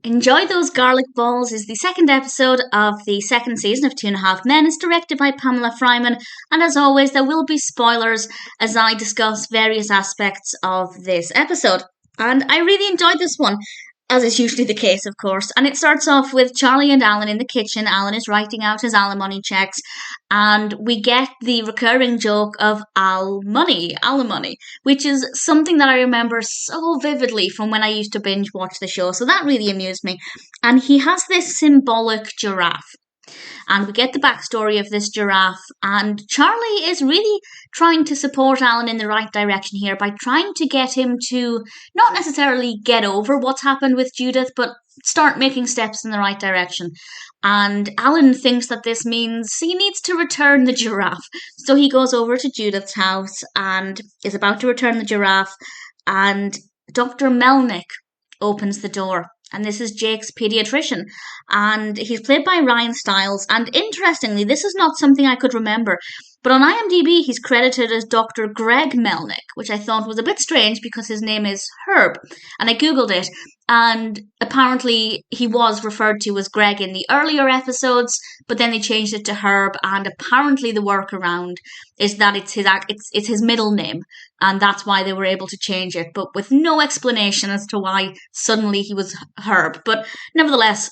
Enjoy Those Garlic Balls is the second episode of the second season of Two and a Half Men. It's directed by Pamela Fryman, and as always, there will be spoilers as I discuss various aspects of this episode. And I really enjoyed this one, as is usually the case, of course. And it starts off with Charlie and Alan in the kitchen. Alan is writing out his alimony checks, and we get the recurring joke of alimony, which is something that I remember so vividly from when I used to binge watch the show. So that really amused me. And he has this symbolic giraffe. And we get the backstory of this giraffe, and Charlie is really trying to support Alan in the right direction here by trying to get him to not necessarily get over what's happened with Judith, but start making steps in the right direction. And Alan thinks that this means he needs to return the giraffe. So he goes over to Judith's house and is about to return the giraffe, and Dr. Melnick opens the door. And this is Jake's pediatrician. And he's played by Stiles. And interestingly, this is not something I could remember. But on IMDb, he's credited as Dr. Greg Melnick, which I thought was a bit strange because his name is Herb. And I googled it, and apparently he was referred to as Greg in the earlier episodes, but then they changed it to Herb, and apparently the workaround is that it's his middle name, and that's why they were able to change it, but with no explanation as to why suddenly he was Herb. But nevertheless,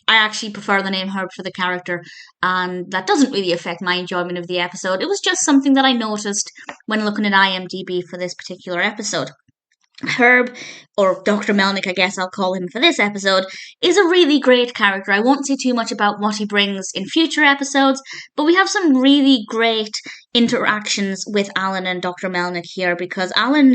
I actually prefer the name Herb for the character, and that doesn't really affect my enjoyment of the episode. It was just something that I noticed when looking at IMDb for this particular episode. Herb, or Dr. Melnick, I guess I'll call him for this episode, is a really great character. I won't say too much about what he brings in future episodes, but we have some really great interactions with Alan and Dr. Melnick here, because Alan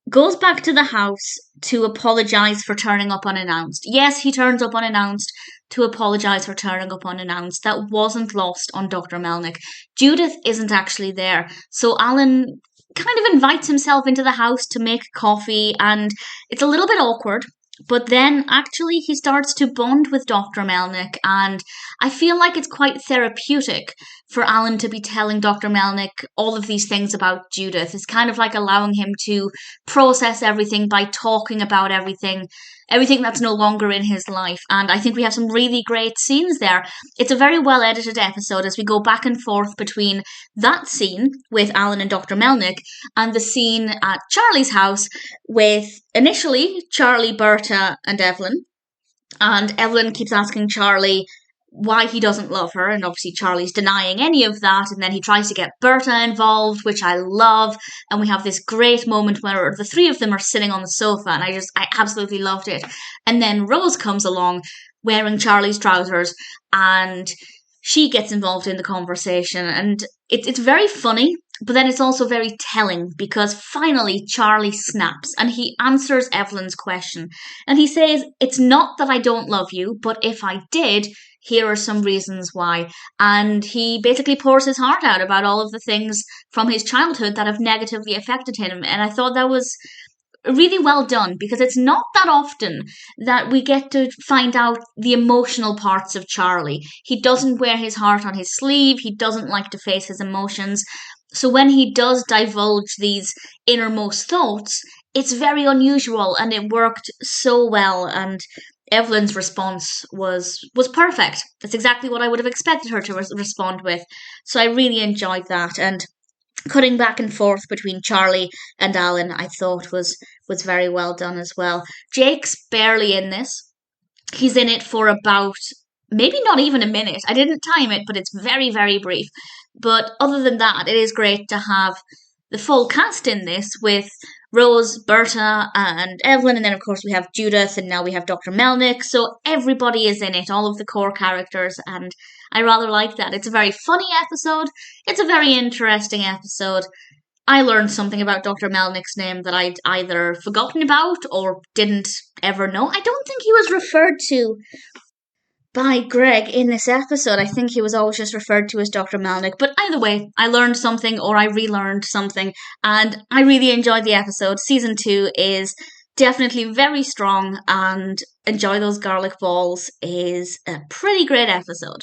goes back to the house to apologise for turning up unannounced. Yes, he turns up unannounced to apologise for turning up unannounced. That wasn't lost on Dr. Melnick. Judith isn't actually there, so Alan kind of invites himself into the house to make coffee, and it's a little bit awkward. But then actually he starts to bond with Dr. Melnick, and I feel like it's quite therapeutic for Alan to be telling Dr. Melnick all of these things about Judith. It's kind of like allowing him to process everything by talking about everything that's no longer in his life. And I think we have some really great scenes there. It's a very well edited episode as we go back and forth between that scene with Alan and Dr. Melnick and the scene at Charlie's house with initially Charlie, Berta, and Evelyn. And Evelyn keeps asking Charlie why he doesn't love her, and obviously Charlie's denying any of that, and then he tries to get Berta involved, which I love, and we have this great moment where the three of them are sitting on the sofa, and I absolutely loved it. And then Rose comes along wearing Charlie's trousers, and she gets involved in the conversation, and it's very funny, but then it's also very telling, because finally Charlie snaps and he answers Evelyn's question. And he says, "It's not that I don't love you, but if I did, here are some reasons why." And he basically pours his heart out about all of the things from his childhood that have negatively affected him. And I thought that was really well done, because it's not that often that we get to find out the emotional parts of Charlie. He doesn't wear his heart on his sleeve. He doesn't like to face his emotions. So when he does divulge these innermost thoughts, it's very unusual, and it worked so well. And Evelyn's response was perfect. That's exactly what I would have expected her to respond with. So I really enjoyed that. And cutting back and forth between Charlie and Alan, I thought was very well done as well. Jake's barely in this. He's in it for about maybe not even a minute. I didn't time it, but it's very, very brief. But other than that, it is great to have the full cast in this with Rose, Berta, and Evelyn, and then of course we have Judith, and now we have Dr. Melnick, so everybody is in it, all of the core characters, and I rather like that. It's a very funny episode, it's a very interesting episode. I learned something about Dr. Melnick's name that I'd either forgotten about or didn't ever know. I don't think he was referred to by Greg in this episode. I think he was always just referred to as Dr. Melnick. But either way, I learned something, or I relearned something, and I really enjoyed the episode. Season 2 is definitely very strong, and Enjoy Those Garlic Balls is a pretty great episode.